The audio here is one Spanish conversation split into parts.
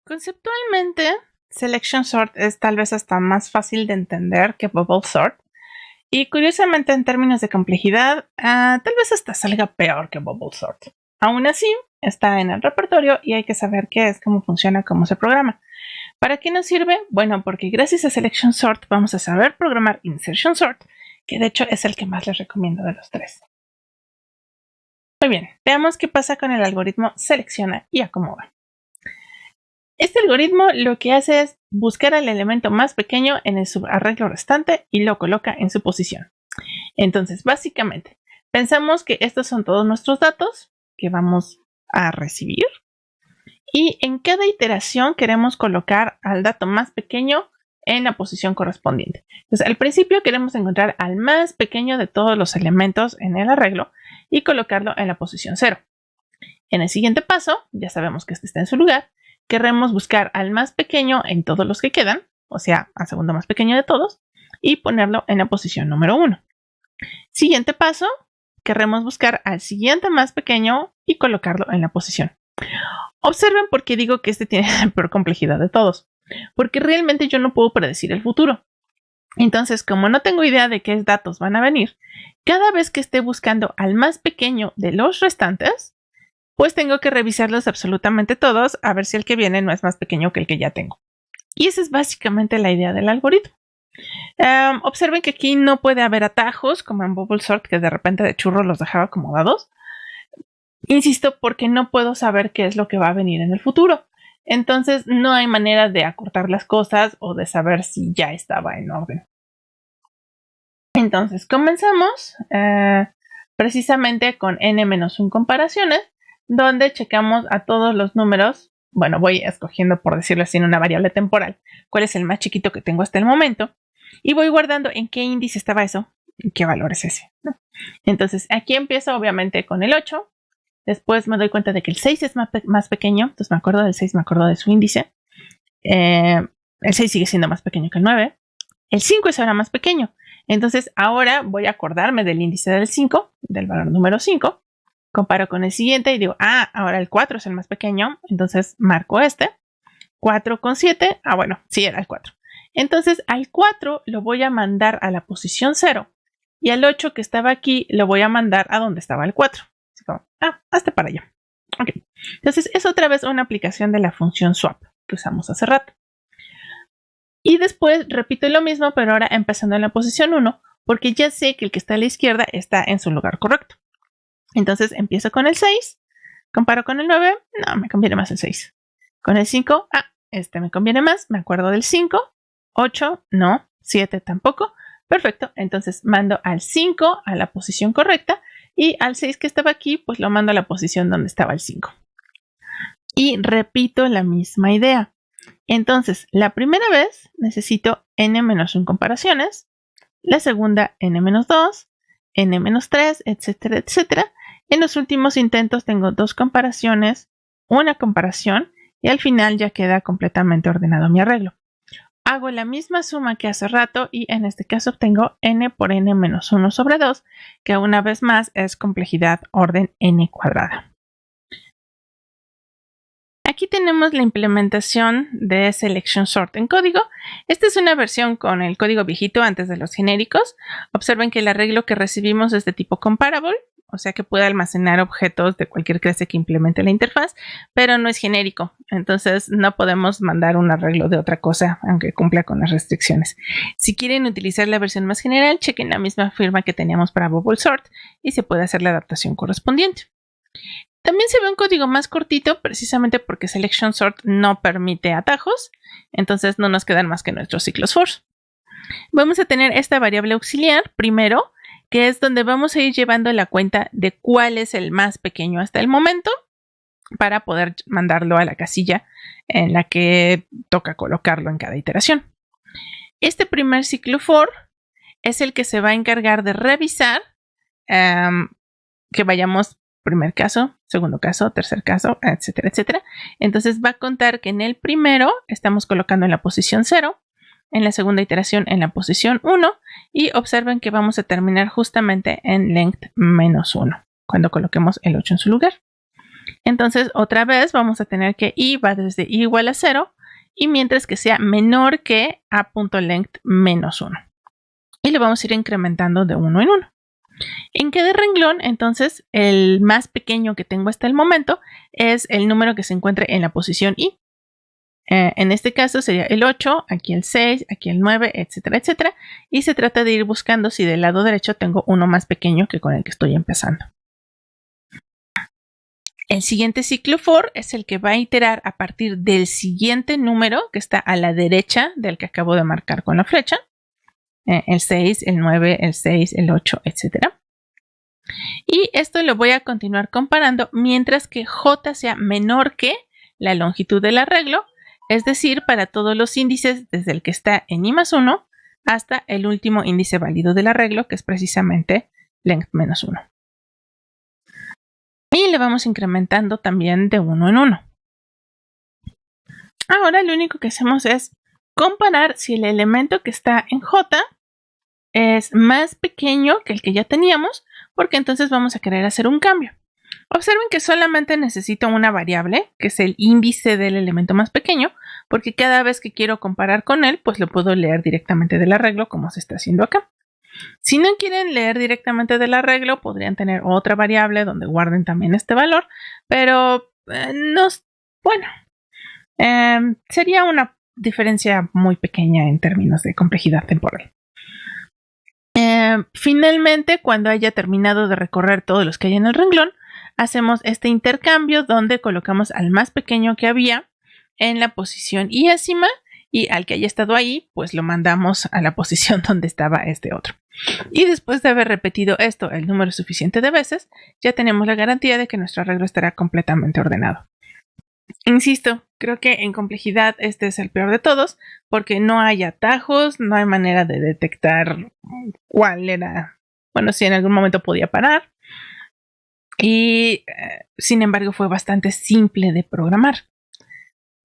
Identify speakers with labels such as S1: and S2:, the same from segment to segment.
S1: Conceptualmente, Selection Sort es tal vez hasta más fácil de entender que Bubble Sort. Y curiosamente, en términos de complejidad, tal vez hasta salga peor que Bubble Sort. Aún así, está en el repertorio y hay que saber qué es, cómo funciona, cómo se programa. ¿Para qué nos sirve? Bueno, porque gracias a Selection Sort vamos a saber programar Insertion Sort, que de hecho es el que más les recomiendo de los tres. Muy bien, veamos qué pasa con el algoritmo selecciona y acomoda. Este algoritmo lo que hace es buscar al elemento más pequeño en el subarreglo restante y lo coloca en su posición. Entonces, básicamente, pensamos que estos son todos nuestros datos que vamos a recibir y en cada iteración queremos colocar al dato más pequeño en la posición correspondiente. Entonces, al principio queremos encontrar al más pequeño de todos los elementos en el arreglo y colocarlo en la posición 0. En el siguiente paso, ya sabemos que este está en su lugar, queremos buscar al más pequeño en todos los que quedan, o sea, al segundo más pequeño de todos, y ponerlo en la posición número 1. Siguiente paso, queremos buscar al siguiente más pequeño y colocarlo en la posición. Observen por qué digo que este tiene la peor complejidad de todos, porque realmente yo no puedo predecir el futuro. Entonces, como no tengo idea de qué datos van a venir, cada vez que esté buscando al más pequeño de los restantes, pues tengo que revisarlos absolutamente todos a ver si el que viene no es más pequeño que el que ya tengo. Y esa es básicamente la idea del algoritmo. Observen que aquí no puede haber atajos como en Bubble Sort, que de repente de churro los dejaba acomodados. Insisto, porque no puedo saber qué es lo que va a venir en el futuro. Entonces no hay manera de acortar las cosas o de saber si ya estaba en orden. Entonces comenzamos precisamente con n-1 comparaciones, donde checamos a todos los números. Bueno, voy escogiendo, por decirlo así, en una variable temporal, cuál es el más chiquito que tengo hasta el momento, y voy guardando en qué índice estaba eso y qué valor es ese, ¿no? Entonces aquí empiezo obviamente con el 8, después me doy cuenta de que el 6 es más pequeño, entonces me acuerdo del 6, me acuerdo de su índice, el 6 sigue siendo más pequeño que el 9, el 5 es ahora más pequeño, entonces ahora voy a acordarme del índice del 5, del valor número 5, comparo con el siguiente y digo, ahora el 4 es el más pequeño, entonces marco este. 4 con 7, bueno, sí era el 4. Entonces al 4 lo voy a mandar a la posición 0 y al 8 que estaba aquí lo voy a mandar a donde estaba el 4. Así como, hasta para allá. Ok. Entonces es otra vez una aplicación de la función swap que usamos hace rato. Y después repito lo mismo, pero ahora empezando en la posición 1, porque ya sé que el que está a la izquierda está en su lugar correcto. Entonces empiezo con el 6, comparo con el 9, no, me conviene más el 6. Con el 5, este me conviene más, me acuerdo del 5, 8, no, 7 tampoco. Perfecto, entonces mando al 5 a la posición correcta y al 6 que estaba aquí, pues lo mando a la posición donde estaba el 5. Y repito la misma idea. Entonces, la primera vez necesito n-1 comparaciones, la segunda n-2, n-3, etcétera, etcétera. En los últimos intentos tengo 2 comparaciones, una comparación y al final ya queda completamente ordenado mi arreglo. Hago la misma suma que hace rato y en este caso obtengo n por n-1 sobre 2, que una vez más es complejidad orden n cuadrada. Aquí tenemos la implementación de Selection Sort en código. Esta es una versión con el código viejito antes de los genéricos. Observen que el arreglo que recibimos es de tipo comparable, o sea que puede almacenar objetos de cualquier clase que implemente la interfaz, pero no es genérico. Entonces no podemos mandar un arreglo de otra cosa, aunque cumpla con las restricciones. Si quieren utilizar la versión más general, chequen la misma firma que teníamos para Bubble Sort y se puede hacer la adaptación correspondiente. También se ve un código más cortito, precisamente porque Selection Sort no permite atajos, entonces no nos quedan más que nuestros ciclos for. Vamos a tener esta variable auxiliar primero, que es donde vamos a ir llevando la cuenta de cuál es el más pequeño hasta el momento, para poder mandarlo a la casilla en la que toca colocarlo en cada iteración. Este primer ciclo for es el que se va a encargar de revisar que vayamos primer caso, segundo caso, tercer caso, etcétera, etcétera. Entonces va a contar que en el primero estamos colocando en la posición 0, en la segunda iteración en la posición 1 y observen que vamos a terminar justamente en length -1 cuando coloquemos el 8 en su lugar. Entonces, otra vez vamos a tener que i va desde i igual a 0 y mientras que sea menor que a.length menos 1. Y lo vamos a ir incrementando de 1 en 1. En cada renglón, entonces, el más pequeño que tengo hasta el momento es el número que se encuentre en la posición i. En este caso sería el 8, aquí el 6, aquí el 9, etcétera, etcétera. Y se trata de ir buscando si del lado derecho tengo uno más pequeño que con el que estoy empezando. El siguiente ciclo for es el que va a iterar a partir del siguiente número que está a la derecha del que acabo de marcar con la flecha. El 6, el 9, el 6, el 8, etc. Y esto lo voy a continuar comparando mientras que j sea menor que la longitud del arreglo, es decir, para todos los índices desde el que está en i más 1 hasta el último índice válido del arreglo, que es precisamente length menos 1. Y le vamos incrementando también de 1 en 1. Ahora lo único que hacemos es comparar si el elemento que está en j es más pequeño que el que ya teníamos, porque entonces vamos a querer hacer un cambio. Observen que solamente necesito una variable, que es el índice del elemento más pequeño, porque cada vez que quiero comparar con él, pues lo puedo leer directamente del arreglo, como se está haciendo acá. Si no quieren leer directamente del arreglo, podrían tener otra variable donde guarden también este valor, pero sería una diferencia muy pequeña en términos de complejidad temporal. Finalmente, cuando haya terminado de recorrer todos los que hay en el renglón, hacemos este intercambio donde colocamos al más pequeño que había en la posición iésima y al que haya estado ahí, pues lo mandamos a la posición donde estaba este otro. Y después de haber repetido esto el número suficiente de veces, ya tenemos la garantía de que nuestro arreglo estará completamente ordenado. Insisto, creo que en complejidad este es el peor de todos, porque no hay atajos, no hay manera de detectar cuál era, si en algún momento podía parar. Y sin embargo fue bastante simple de programar.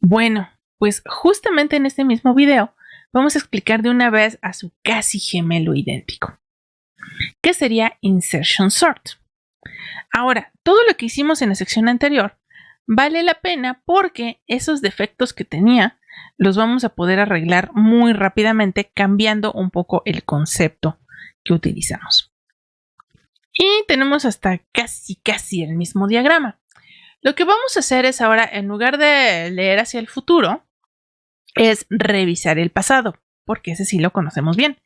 S1: Bueno, pues justamente en este mismo video vamos a explicar de una vez a su casi gemelo idéntico, que sería Insertion Sort. Ahora, todo lo que hicimos en la sección anterior vale la pena porque esos defectos que tenía los vamos a poder arreglar muy rápidamente cambiando un poco el concepto que utilizamos. Y tenemos hasta casi el mismo diagrama. Lo que vamos a hacer es ahora, en lugar de leer hacia el futuro, es revisar el pasado, porque ese sí lo conocemos bien.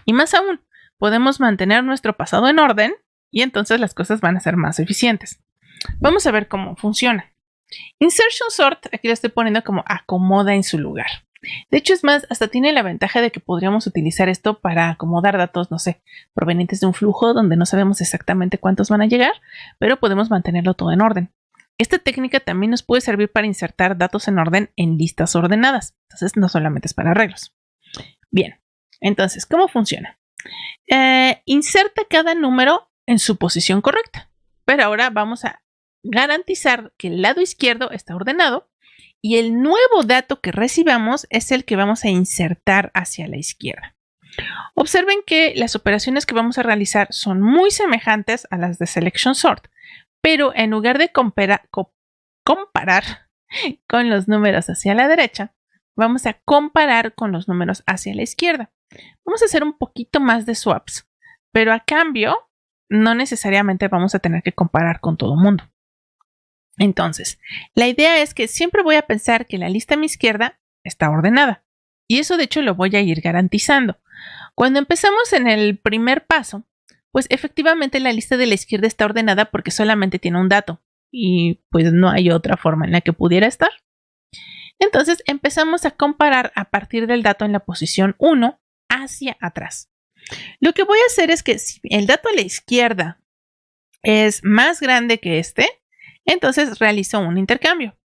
S1: Y más aún, podemos mantener nuestro pasado en orden y entonces las cosas van a ser más eficientes. Vamos a ver cómo funciona. Insertion Sort, aquí lo estoy poniendo como acomoda en su lugar. De hecho, es más, hasta tiene la ventaja de que podríamos utilizar esto para acomodar datos, provenientes de un flujo donde no sabemos exactamente cuántos van a llegar, pero podemos mantenerlo todo en orden. Esta técnica también nos puede servir para insertar datos en orden en listas ordenadas. Entonces, no solamente es para arreglos. Bien, entonces, ¿cómo funciona? Inserta cada número en su posición correcta, pero ahora vamos a garantizar que el lado izquierdo está ordenado y el nuevo dato que recibamos es el que vamos a insertar hacia la izquierda. Observen que las operaciones que vamos a realizar son muy semejantes a las de Selection Sort, pero en lugar de comparar con los números hacia la derecha, vamos a comparar con los números hacia la izquierda. Vamos a hacer un poquito más de swaps, pero a cambio no necesariamente vamos a tener que comparar con todo el mundo. Entonces, la idea es que siempre voy a pensar que la lista a mi izquierda está ordenada. Y eso de hecho lo voy a ir garantizando. Cuando empezamos en el primer paso, pues efectivamente la lista de la izquierda está ordenada porque solamente tiene un dato. Y pues no hay otra forma en la que pudiera estar. Entonces empezamos a comparar a partir del dato en la posición 1 hacia atrás. Lo que voy a hacer es que si el dato a la izquierda es más grande que este, entonces realizo un intercambio.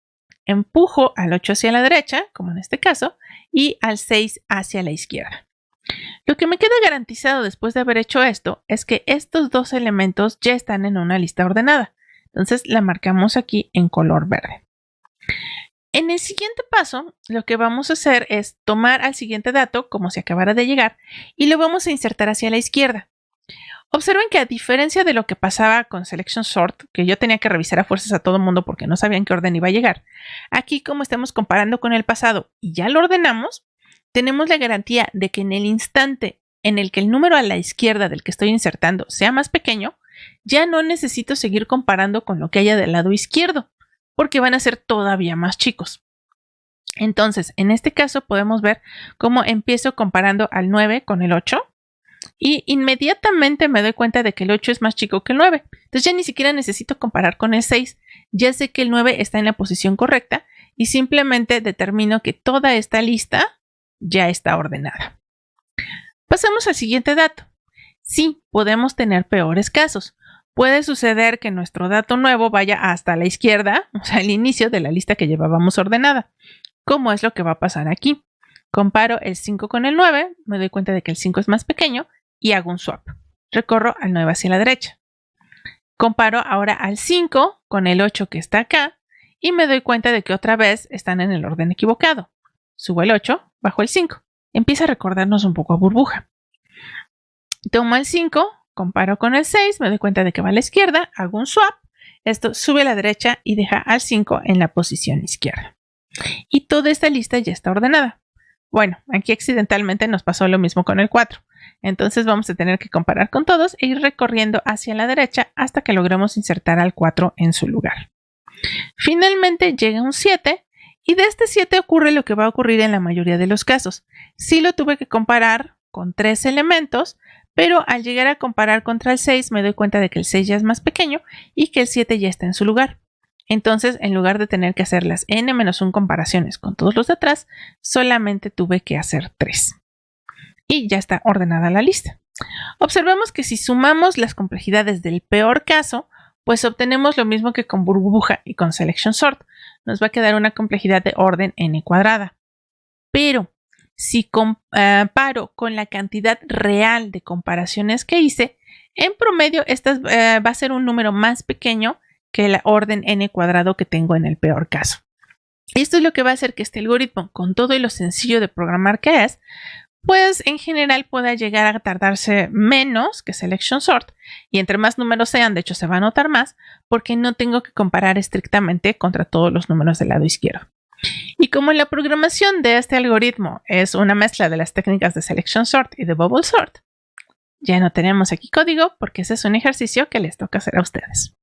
S1: Empujo al 8 hacia la derecha, como en este caso, y al 6 hacia la izquierda. Lo que me queda garantizado después de haber hecho esto es que estos dos elementos ya están en una lista ordenada. Entonces la marcamos aquí en color verde. En el siguiente paso, lo que vamos a hacer es tomar al siguiente dato, como si acabara de llegar, y lo vamos a insertar hacia la izquierda. Observen que a diferencia de lo que pasaba con Selection Sort, que yo tenía que revisar a fuerzas a todo mundo porque no sabía en qué orden iba a llegar, aquí como estamos comparando con el pasado y ya lo ordenamos, tenemos la garantía de que en el instante en el que el número a la izquierda del que estoy insertando sea más pequeño, ya no necesito seguir comparando con lo que haya del lado izquierdo, porque van a ser todavía más chicos. Entonces, en este caso podemos ver cómo empiezo comparando al 9 con el 8 y inmediatamente me doy cuenta de que el 8 es más chico que el 9. Entonces ya ni siquiera necesito comparar con el 6. Ya sé que el 9 está en la posición correcta y simplemente determino que toda esta lista ya está ordenada. Pasamos al siguiente dato. Sí, podemos tener peores casos. Puede suceder que nuestro dato nuevo vaya hasta la izquierda, o sea, el inicio de la lista que llevábamos ordenada. ¿Cómo es lo que va a pasar aquí? Comparo el 5 con el 9, me doy cuenta de que el 5 es más pequeño y hago un swap. Recorro al 9 hacia la derecha. Comparo ahora al 5 con el 8 que está acá y me doy cuenta de que otra vez están en el orden equivocado. Subo el 8, bajo el 5. Empieza a recordarnos un poco a burbuja. Tomo el 5, comparo con el 6, me doy cuenta de que va a la izquierda, hago un swap. Esto sube a la derecha y deja al 5 en la posición izquierda. Y toda esta lista ya está ordenada. Bueno, aquí accidentalmente nos pasó lo mismo con el 4. Entonces vamos a tener que comparar con todos e ir recorriendo hacia la derecha hasta que logremos insertar al 4 en su lugar. Finalmente llega un 7 y de este 7 ocurre lo que va a ocurrir en la mayoría de los casos. Sí lo tuve que comparar con 3 elementos, pero al llegar a comparar contra el 6 me doy cuenta de que el 6 ya es más pequeño y que el 7 ya está en su lugar. Entonces, en lugar de tener que hacer las n-1 comparaciones con todos los de atrás, solamente tuve que hacer 3. Y ya está ordenada la lista. Observemos que si sumamos las complejidades del peor caso, pues obtenemos lo mismo que con burbuja y con Selection Sort. Nos va a quedar una complejidad de orden n cuadrada. Pero si comparo con la cantidad real de comparaciones que hice, en promedio esta va a ser un número más pequeño que la orden n cuadrado que tengo en el peor caso. Esto es lo que va a hacer que este algoritmo, con todo y lo sencillo de programar que es, pues en general pueda llegar a tardarse menos que Selection Sort, y entre más números sean, de hecho se va a notar más, porque no tengo que comparar estrictamente contra todos los números del lado izquierdo. Y como la programación de este algoritmo es una mezcla de las técnicas de Selection Sort y de Bubble Sort, ya no tenemos aquí código porque ese es un ejercicio que les toca hacer a ustedes.